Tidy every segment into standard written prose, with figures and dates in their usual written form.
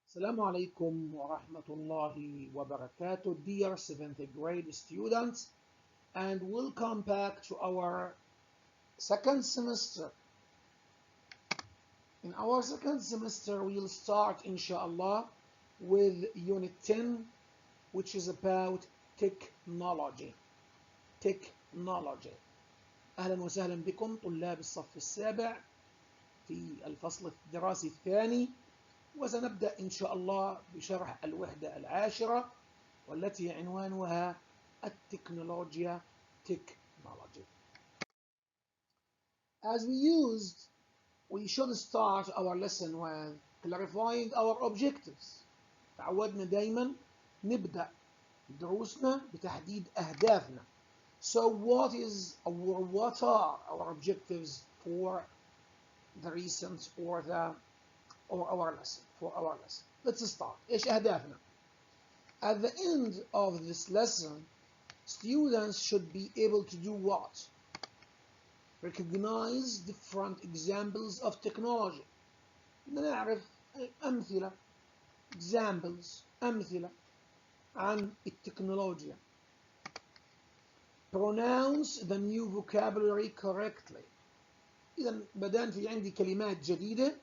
Assalamu alaikum wa rahmatullahi wa barakatuh, dear 7th grade students, and welcome back to our second semester. In our second semester, we'll start, inshallah, with Unit 10, which is about technology. Technology. أهلا وسهلا بكم طلاب الصف السابع في الفصل الدراسي الثاني، وسنبدأ إن شاء الله بشرح الوحدة العاشرة والتي عنوانها التكنولوجيا. technology. As we should start our lesson with clarifying our objectives. تعودنا دايما نبدأ دروسنا بتحديد أهدافنا. So what are our objectives for the recent or our lesson? Let's start. إيش أهدافنا? At the end of this lesson, students should be able to do what? Recognize different examples of technology. نعرف أمثلة أمثلة عن التكنولوجيا. Pronounce the new vocabulary correctly. إذا بدأنا في عندي كلمات جديدة،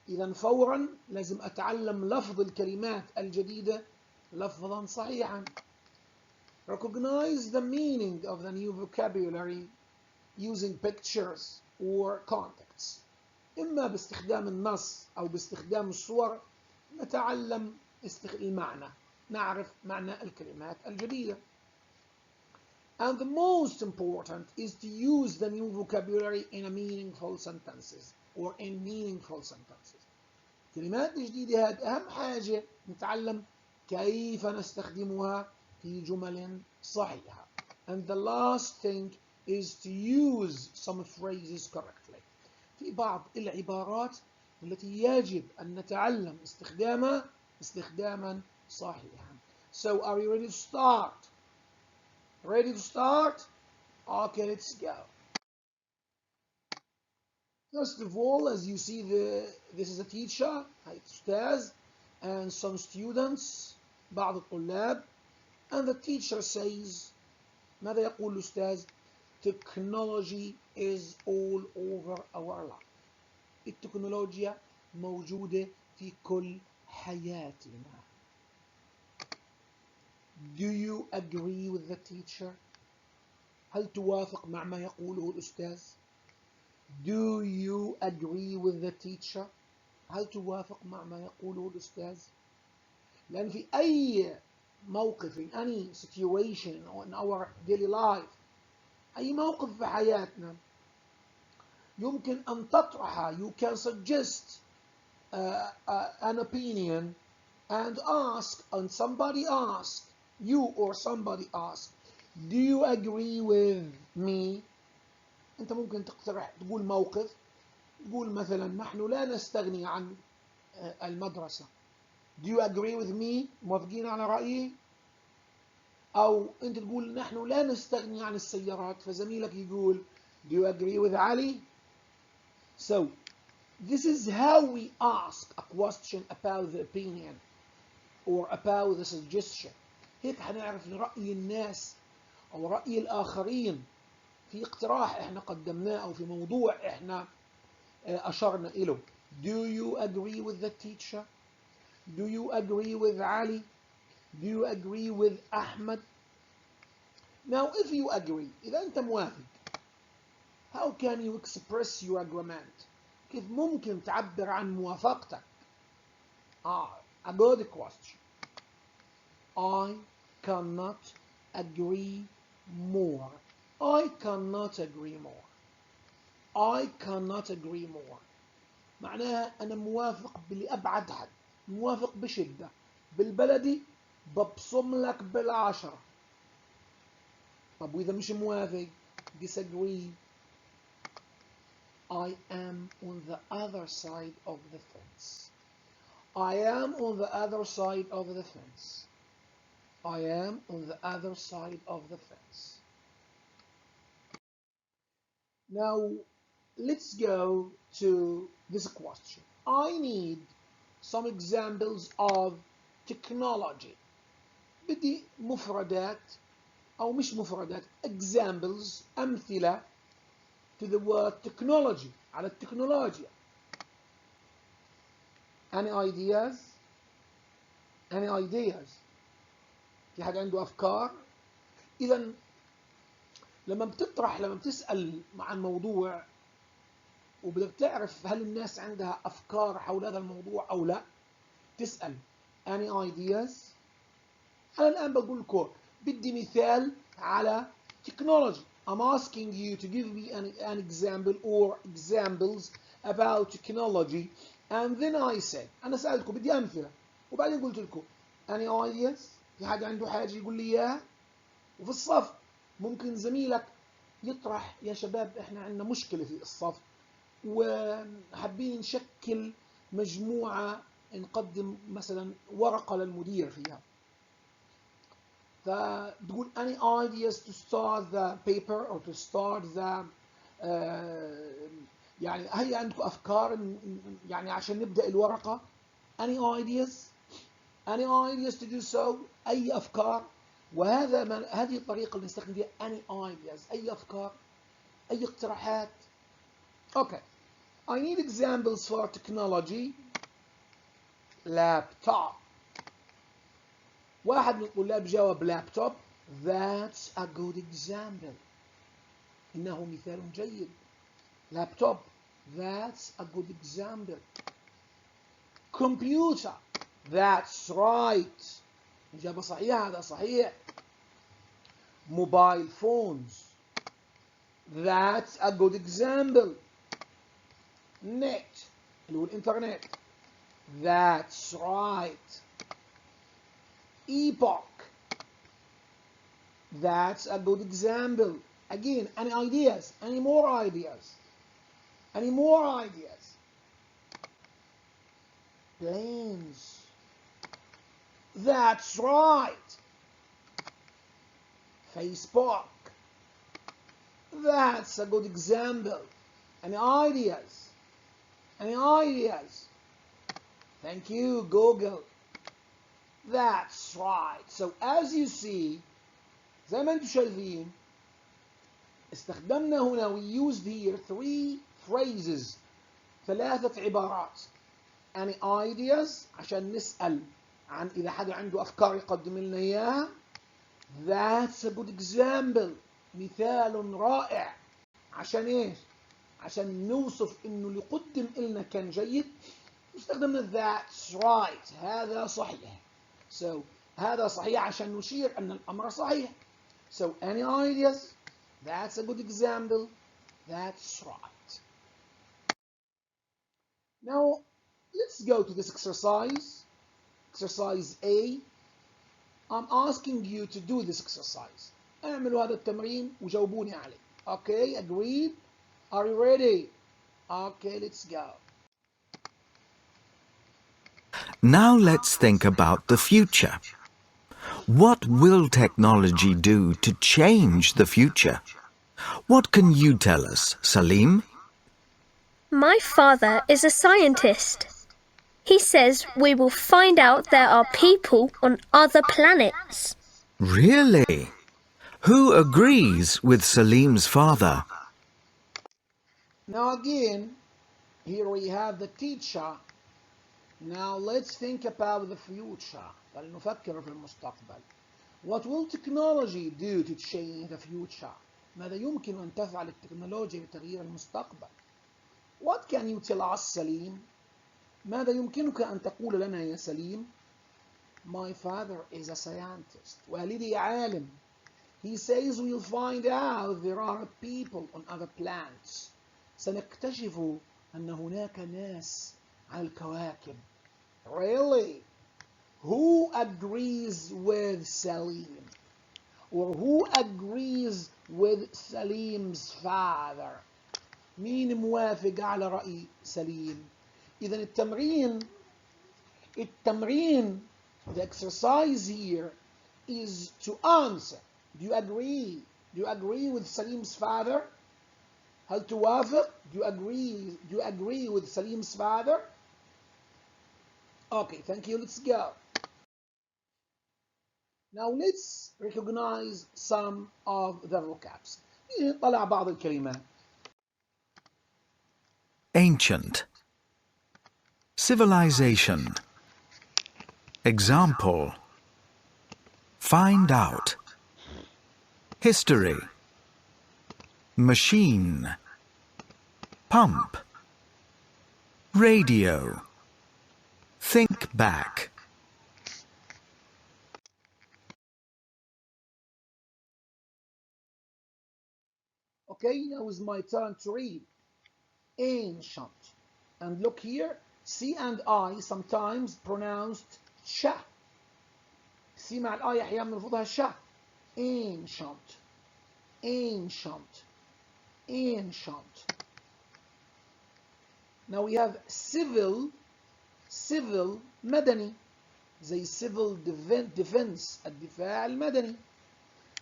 إذا فورا لازم أتعلم لفظ الكلمات الجديدة لفظا صحيحا. Recognize the meaning of the new vocabulary using pictures or contexts. إما باستخدام النص أو باستخدام الصور نتعلم المعنى، نعرف معنى الكلمات الجديدة. And the most important is to use the new vocabulary in meaningful sentences. كلمات جديدة هذه أهم حاجة نتعلم كيف نستخدمها في جمل صحيحة. And the last thing is to use some phrases correctly. في بعض العبارات التي يجب أن نتعلم استخدامها استخداما صحيحا. So are you ready to start? Ready to start? Okay, let's go. First of all, as you see, this is a teacher, أستاذ, and some students, بعض الطلاب, and the teacher says, ماذا يقول الأستاذ? Technology is all over our life. التكنولوجيا موجودة في كل حياتنا. Do you agree with the teacher? هل توافق مع ما يقوله الأستاذ؟ Do you agree with the teacher? هل توافق مع ما يقوله الأستاذ؟ لأن في أي موقف in any situation in our daily life، أي موقف في حياتنا يمكن أن تطرح، you can suggest an opinion and ask, and somebody ask, you or somebody ask, do you agree with me? أنت ممكن تقترح تقول موقف، تقول مثلا نحن لا نستغني عن المدرسة. Do you agree with me؟ موافقين على رأيي؟ أو أنت تقول نحن لا نستغني عن السيارات، فزميلك يقول do you agree with Ali? So this is how we ask a question about the opinion or about the suggestion. هيك حنعرف رأي الناس أو رأي الآخرين في اقتراح احنا قدمناه أو في موضوع احنا أشرنا إله. Do you agree with the teacher? Do you agree with Ali? Do you agree with Ahmed? Now if you agree، إذا أنت موافق، how can you express your agreement؟ كيف ممكن تعبر عن موافقتك؟ A good question. I cannot agree more. I cannot agree more. I cannot agree more. معناها أنا موافق لأبعد حد، موافق بشدة. بالبلدي ببصم لك بالعشرة. طب وإذا مش موافق، disagree. I am on the other side of the fence. I am on the other side of the fence. I am on the other side of the fence. Now let's go to this question. I need some examples of technology. بدي مفردات أو مش مفردات examples أمثلة to the word technology على التكنولوجيا. Any ideas? Any ideas? في حد عنده أفكار؟ إذا لما بتسأل عن موضوع وبدك تعرف هل الناس عندها أفكار حول هذا الموضوع أو لا، تسأل any ideas؟ أنا الآن بقول لكم بدي مثال على technology. I'm asking you to give me an example or examples about technology, and then I said أنا سألتكم بدي أمثلة وبعدين قلت لكم any ideas؟ في حد عنده حاجة يقول لي إياها؟ وفي الصف ممكن زميلك يطرح يا شباب إحنا عندنا مشكلة في الصف وحابين نشكل مجموعة نقدم مثلا ورقة للمدير فيها، فبتقول any ideas to start the paper or to start the يعني هل عندكم أفكار يعني عشان نبدأ الورقة؟ any ideas to do so؟ أي أفكار؟ هذه الطريقة اللي نستخدم فيها any ideas، أي أفكار، أي اقتراحات. Okay, I need examples for technology. laptop. واحد من الطلاب جاوب لابتوب. That's a good example. إنه مثال جيد. laptop. That's a good example. computer. That's right. إجابة صحيحة، هذا صحيح. mobile phones. That's a good example. net اللي هو الإنترنت. That's right. epoch. That's a good example. Again, any ideas? Any more ideas? Any more ideas? planes. That's right. Facebook. That's a good example. Any ideas? Any ideas? Thank you, Google. That's right. So as you see, زي ما انتم شايفين استخدمنا هنا we used here 3 phrases، 3 عبارات. Any ideas عشان نسأل عن إذا حدا عنده أفكار يقدم لنا إياها. That's a good example. مثال رائع. عشان إيش؟ عشان نوصف إنه اللي قدم لنا كان جيد. استخدمنا that's right. هذا صحيح. So هذا صحيح عشان نشير أن الأمر صحيح. So any ideas? That's a good example. That's right. Now let's go to this exercise. Exercise A. I'm asking you to do this exercise. اعملوا هذا التمرين وجاوبوني عليه. Okay, agreed? Are you ready? Okay, let's go. Now let's think about the future. What will technology do to change the future? What can you tell us, Salim? My father is a scientist. He says we will find out there are people on other planets. Really? Who agrees with Salim's father? Now again, here we have the teacher. Now let's think about the future. فلنفكر في المستقبل. What will technology do to change the future? ماذا يمكن أن تفعل التكنولوجيا لتغيير المستقبل؟ What can you tell us, Salim? ماذا يمكنك أن تقول لنا يا سليم؟ My father is a scientist. والدي عالم. He says we'll find out there are people on other planets. سنكتشف أن هناك ناس على الكواكب. Really? Who agrees with Salim? Or who agrees with Salim's father? مين موافق على رأي سليم؟ إذا التمرين the exercise here is to answer. Do you agree? Do you agree with Salim's father? هل توافق? Do you agree with Salim's father? Okay, thank you. Let's go. Now let's recognize some of the vocabs. نطلع بعض الكلمات. Ancient. Civilization. Example. Find out. History. Machine. Pump. Radio. Think back. Okay, now is my turn to read. Ancient. And look here, C and I sometimes pronounced sha. C مع الآي أحيانا بنلفظها شا. Ancient. Ancient. Ancient. Now we have civil. Civil مدني زي civil defense الدفاع المدني.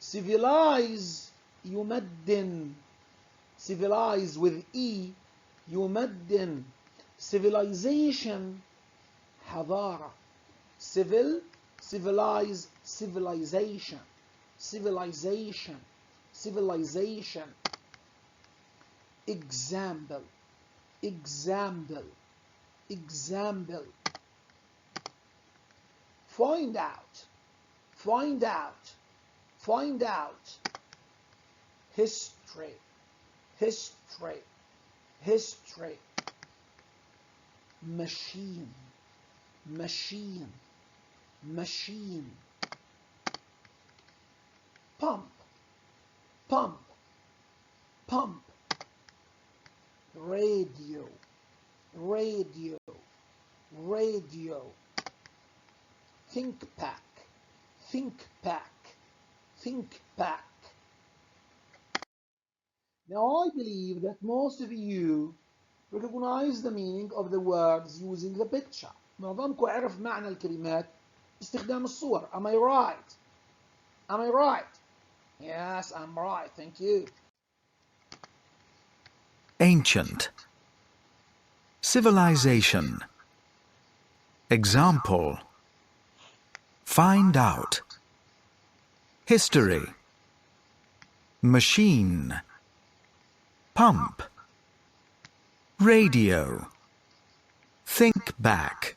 Civilize يمدن. Civilize with E يمدن. Civilization حضارة. Civil, civilize, civilization. Civilization, civilization. Example, example, example. Find out, find out, find out. History, history, history. Machine, machine, machine. Pump, pump, pump. Radio, radio, radio. Think pack, think pack, think pack. Now I believe that most of you recognize the meaning of the words using the picture. معظمكم عرف معنى الكلمات باستخدام الصور. Am I right? Am I right? Yes, I'm right. Thank you. Ancient. Civilization. Example. Find out. History. Machine. Pump. Radio. Think back.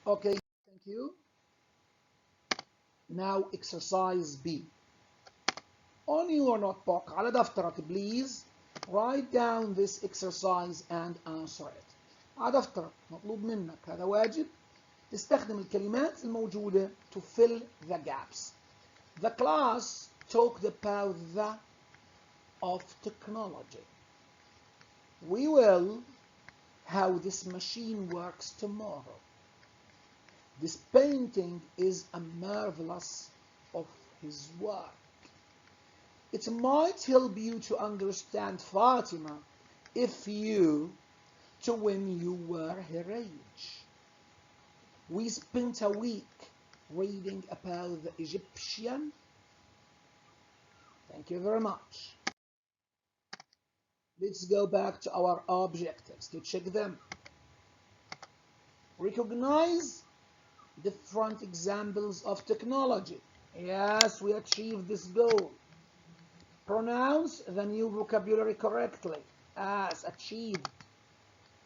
Okay, thank you. Now exercise B. On your notebook على دفترك please write down this exercise and answer it. على دفترك مطلوب منك هذا واجب تستخدم الكلمات الموجودة to fill the gaps. The class talked about the of technology. We will how this machine works tomorrow. This painting is a marvelous of his work. It might help you to understand Fatima if you to when you were her age. We spent a week reading about the Egyptian. Thank you very much. Let's go back to our objectives to check them. Recognize different examples of technology. Yes, we achieved this goal. Pronounce the new vocabulary correctly. As achieved.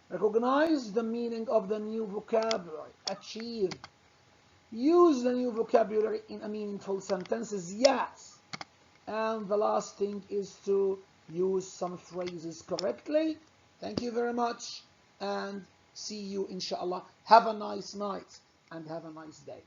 Recognize the meaning of the new vocabulary. Achieved. Use the new vocabulary in a meaningful sentences. Yes. And the last thing is to use some phrases correctly. Thank you very much and see you inshallah. Have a nice night and have a nice day.